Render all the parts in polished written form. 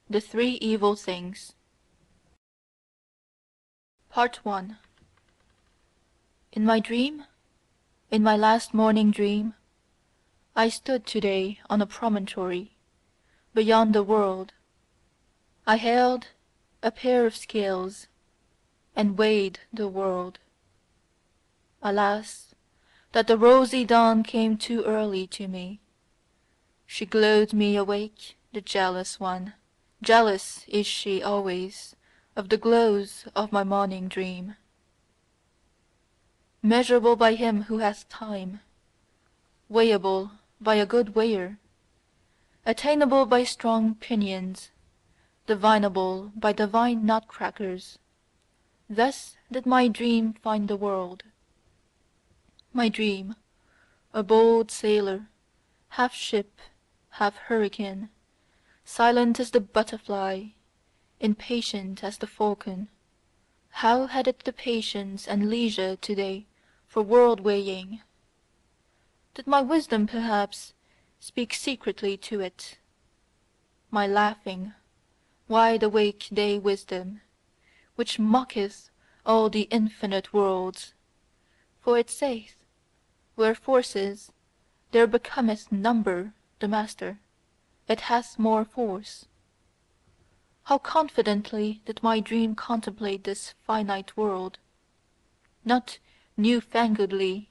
The Three Evil Things. Part 1. In my dream, in my last morning dream, I stood today on a promontory, beyond the world. I held a pair of scales, and weighed the world. Alas, that the rosy dawn came too early to me. She glowed me awake, the jealous one. Jealous is she always of the glows of my morning dream. Measurable by him who hath time, weighable by a good weigher, attainable by strong pinions, divinable by divine nutcrackers, thus did my dream find the world. My dream, a bold sailor, half ship, half hurricane, silent as the butterfly, impatient as the falcon, how had it the patience and leisure to-day for world-weighing? Did my wisdom perhaps speak secretly to it? My laughing, wide-awake day-wisdom, which mocketh all the infinite worlds, for it saith, where force is, there becometh number the master, it hath more force. How confidently did my dream contemplate this finite world, not new-fangledly,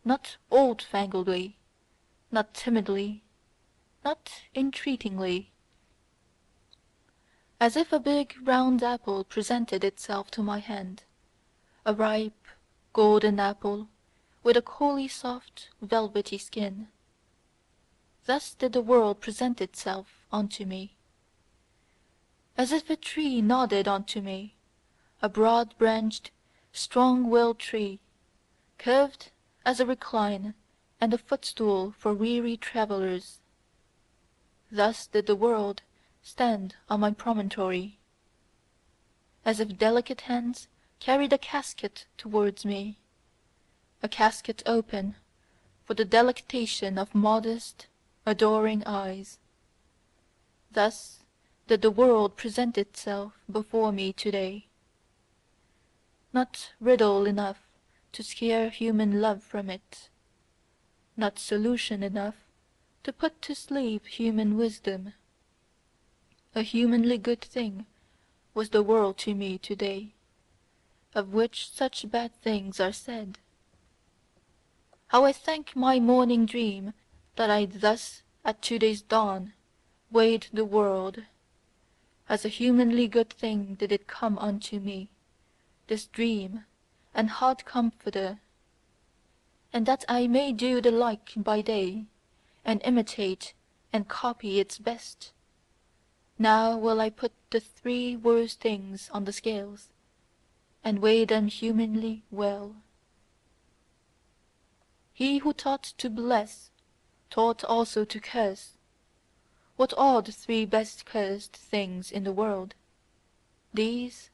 not old-fangledly, not timidly, not entreatingly. As if a big round apple presented itself to my hand, a ripe golden apple with a coolly soft velvety skin. Thus did the world present itself unto me. As if a tree nodded unto me, a broad-branched, strong-willed tree, curved as a recline and a footstool for weary travellers. Thus did the world stand on my promontory, as if delicate hands carried a casket towards me, a casket open for the delectation of modest, adoring eyes. Thus did the world present itself before me to-day, not riddle enough to scare human love from it, not solution enough to put to sleep human wisdom. A humanly good thing was the world to me to-day, of which such bad things are said. How I thank my morning dream that I thus at to-day's dawn weighed the world! As a humanly good thing did it come unto me, this dream and heart comforter, and that I may do the like by day, and imitate and copy its best, now will I put the three worst things on the scales, and weigh them humanly well. He who taught to bless taught also to curse. What are the three best cursed things in the world? These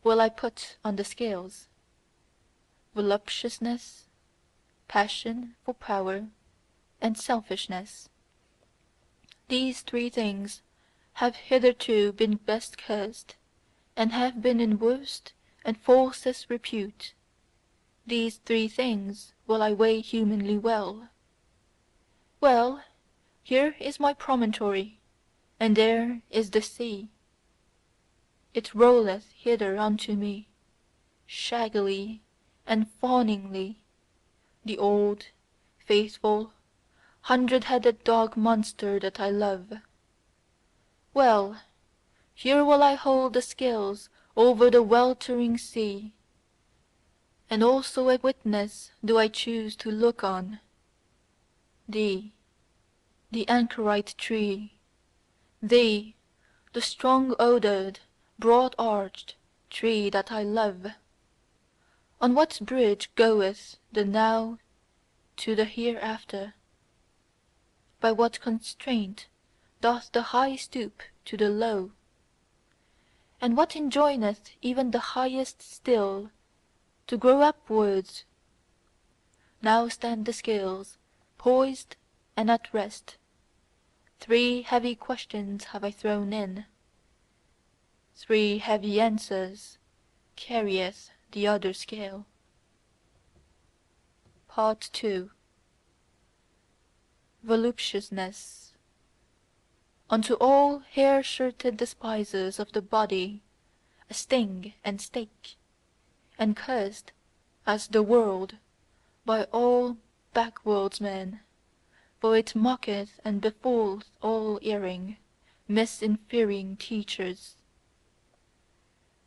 will I put on the scales: voluptuousness, passion for power, and selfishness. These three things have hitherto been best cursed, and have been in worst and falsest repute. These three things will I weigh humanly well. Well, here is my promontory, and there is the sea. It rolleth hither unto me, shaggily and fawningly, the old, faithful, hundred-headed dog monster that I love. Well, here will I hold the scales over the weltering sea, and also a witness do I choose to look on, thee, the anchorite tree, thee, the strong-odoured, broad-arched tree that I love. On what bridge goeth the now to the hereafter? By what constraint doth the high stoop to the low? And what enjoineth even the highest still to grow upwards? Now stand the scales poised and at rest, 3 heavy questions have I thrown in, 3 heavy answers carrieth the other scale. Part II. Voluptuousness. Unto all hair-shirted despisers of the body, a sting and stake, and cursed as the world by all backworldsmen, for it mocketh and befooleth all erring, misinferring teachers.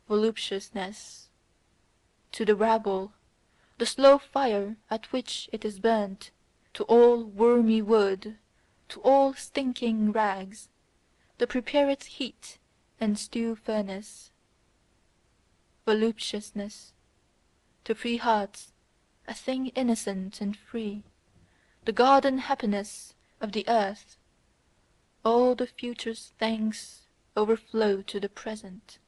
Voluptuousness. To the rabble, the slow fire at which it is burnt, to all wormy wood, to all stinking rags, the prepared heat and stew furnace. Voluptuousness. To free hearts, a thing innocent and free, the garden happiness of the earth, all the future's thanks overflow to the present.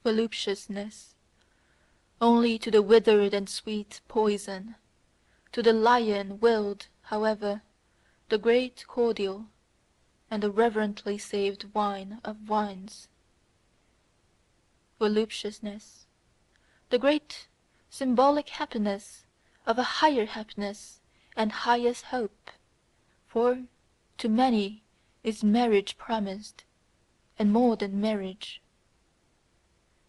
Voluptuousness. Only to the withered and sweet poison, to the lion willed, however, the great cordial, and the reverently saved wine of wines. Voluptuousness. The great symbolic happiness of a higher happiness and highest hope, for to many is marriage promised, and more than marriage.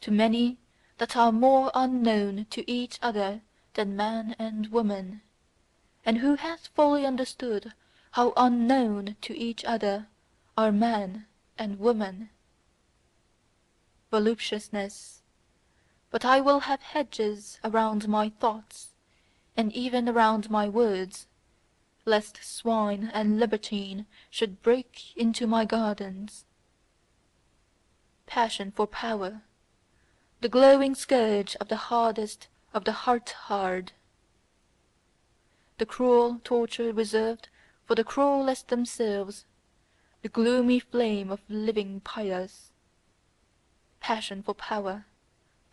To many that are more unknown to each other than man and woman, and who hath fully understood how unknown to each other are man and woman. Voluptuousness. But I will have hedges around my thoughts, and even around my words, lest swine and libertine should break into my gardens. Passion for power, the glowing scourge of the hardest of the heart-hard, the cruel torture reserved for the cruellest themselves, the gloomy flame of living pyres. Passion for power,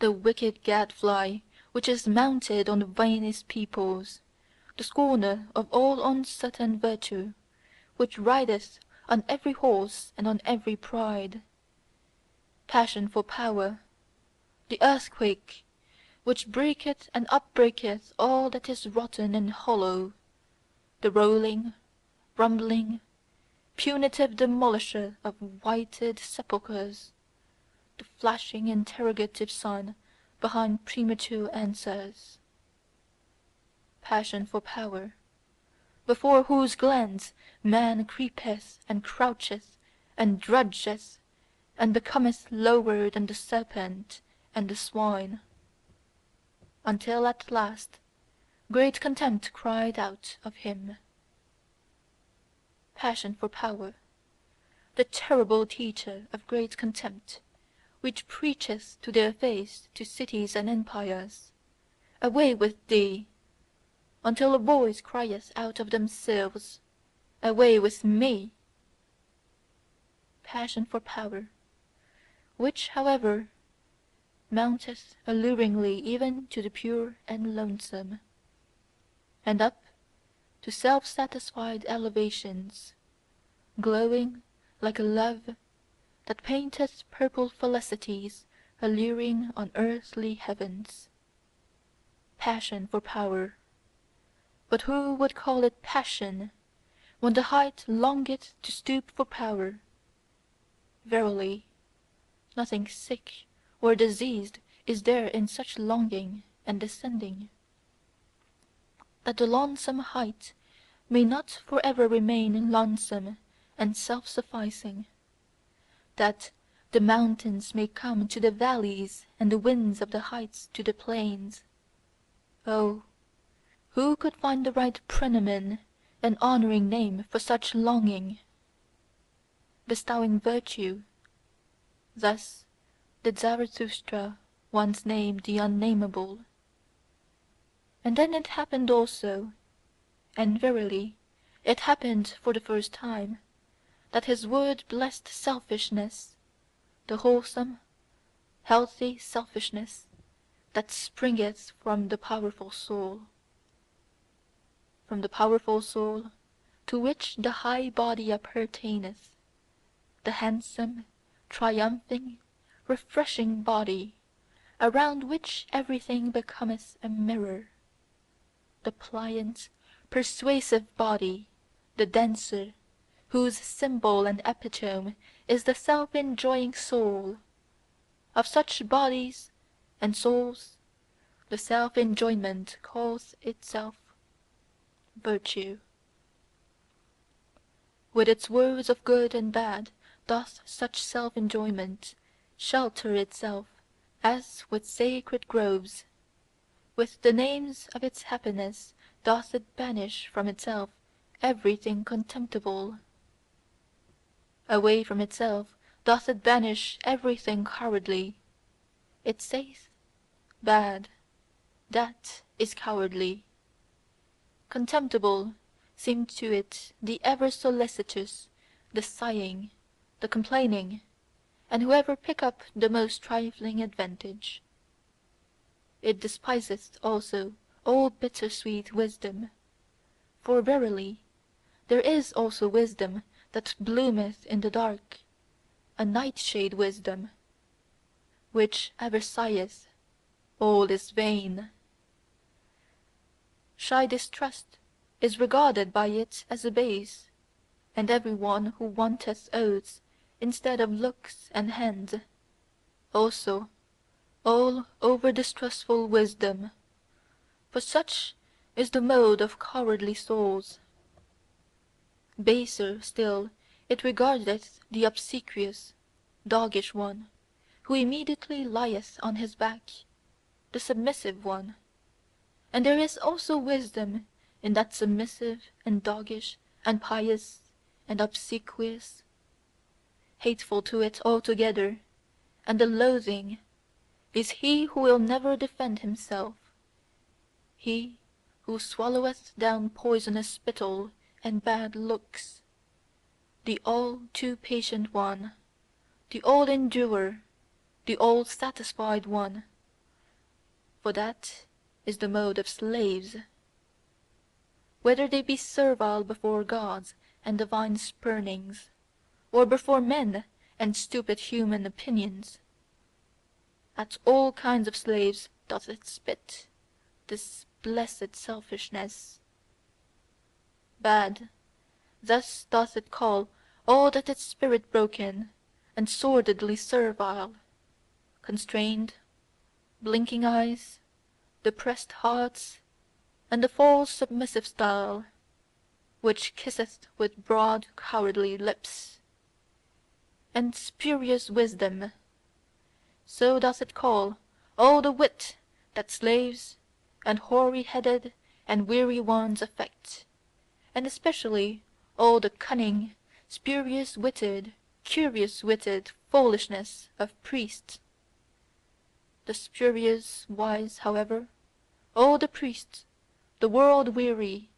the wicked gadfly which is mounted on the vainest peoples, the scorner of all uncertain virtue, which rideth on every horse and on every pride. Passion for power, the earthquake, which breaketh and upbreaketh all that is rotten and hollow, the rolling, rumbling, punitive demolisher of whited sepulchres, the flashing interrogative sun behind premature answers. Passion for power, before whose glance man creepeth and croucheth and drudgeth, and becometh lower than the serpent and the swine, until at last great contempt cried out of him. Passion for power, the terrible teacher of great contempt, which preacheth to their face to cities and empires, Away with thee! Until a voice crieth out of themselves, Away with me! Passion for power, which however mounteth alluringly even to the pure and lonesome, and up to self-satisfied elevations, glowing like a love that painteth purple felicities alluring on earthly heavens. Passion for power, but who would call it passion, when the height longeth to stoop for power? Verily, nothing sick or diseased is there in such longing and descending, that the lonesome height may not for ever remain lonesome and self-sufficing, that the mountains may come to the valleys and the winds of the heights to the plains. Oh, who could find the right praenomen and honouring name for such longing? Bestowing virtue, thus did Zarathustra once name the unnameable. And then it happened also, and verily it happened for the first time, that his word blessed selfishness, the wholesome, healthy selfishness that springeth from the powerful soul. From the powerful soul to which the high body appertaineth, the handsome, triumphing, refreshing body, around which everything becometh a mirror, the pliant, persuasive body, the dancer, whose symbol and epitome is the self-enjoying soul. Of such bodies and souls the self-enjoyment calls itself virtue. With its words of good and bad doth such self-enjoyment shelter itself as with sacred groves. With the names of its happiness doth it banish from itself everything contemptible. Away from itself doth it banish everything cowardly. It saith, bad, that is cowardly. Contemptible seem to it the ever solicitous, the sighing, the complaining, and whoever pick up the most trifling advantage. It despiseth also all bitter-sweet wisdom. For verily there is also wisdom that bloometh in the dark, a nightshade wisdom, which ever sigheth, all is vain. Shy distrust is regarded by it as a base, and every one who wanteth oaths instead of looks and hands, also all over distrustful wisdom, for such is the mode of cowardly souls. Baser still it regardeth the obsequious, doggish one, who immediately lieth on his back, the submissive one. And there is also wisdom in that submissive and doggish and pious and obsequious. Hateful to it altogether, and the loathing, is he who will never defend himself, he who swalloweth down poisonous spittle and bad looks, the all too patient one, the all endurer, the all satisfied one. For that is the mode of slaves. Whether they be servile before gods and divine spurnings, or before men and stupid human opinions, at all kinds of slaves doth it spit, this blessed selfishness. Bad, thus doth it call all that is spirit-broken and sordidly servile, constrained, blinking eyes, depressed hearts, and the false submissive style, which kisseth with broad cowardly lips. And spurious wisdom, so doth it call all the wit that slaves and hoary-headed and weary ones affect, and especially all the cunning, spurious-witted, curious-witted foolishness of priests. The spurious wise, however, all the priests, the world-weary,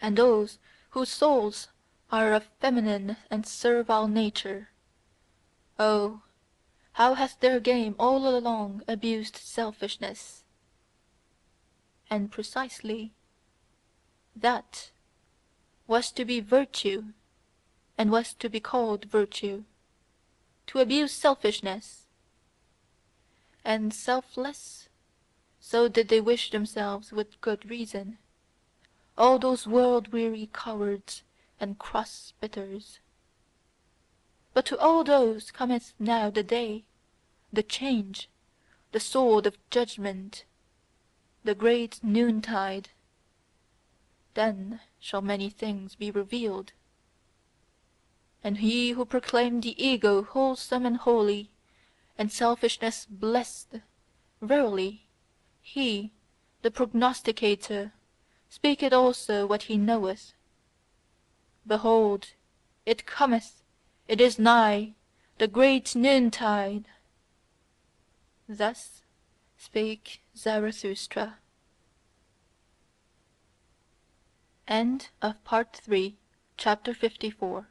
and those whose souls are of feminine and servile nature, oh, how hath their game all along abused selfishness! And precisely that was to be virtue, and was to be called virtue, to abuse selfishness. And selfless, so did they wish themselves with good reason, all those world-weary cowards and cross-spitters. But to all those cometh now the day, the change, the sword of judgment, the great noontide. Then shall many things be revealed. And he who proclaimed the ego wholesome and holy, and selfishness blessed, verily, he, the prognosticator, speaketh also what he knoweth. Behold, it cometh, it is nigh, the great noontide. Thus spake Zarathustra. End of Part 3, Chapter 54.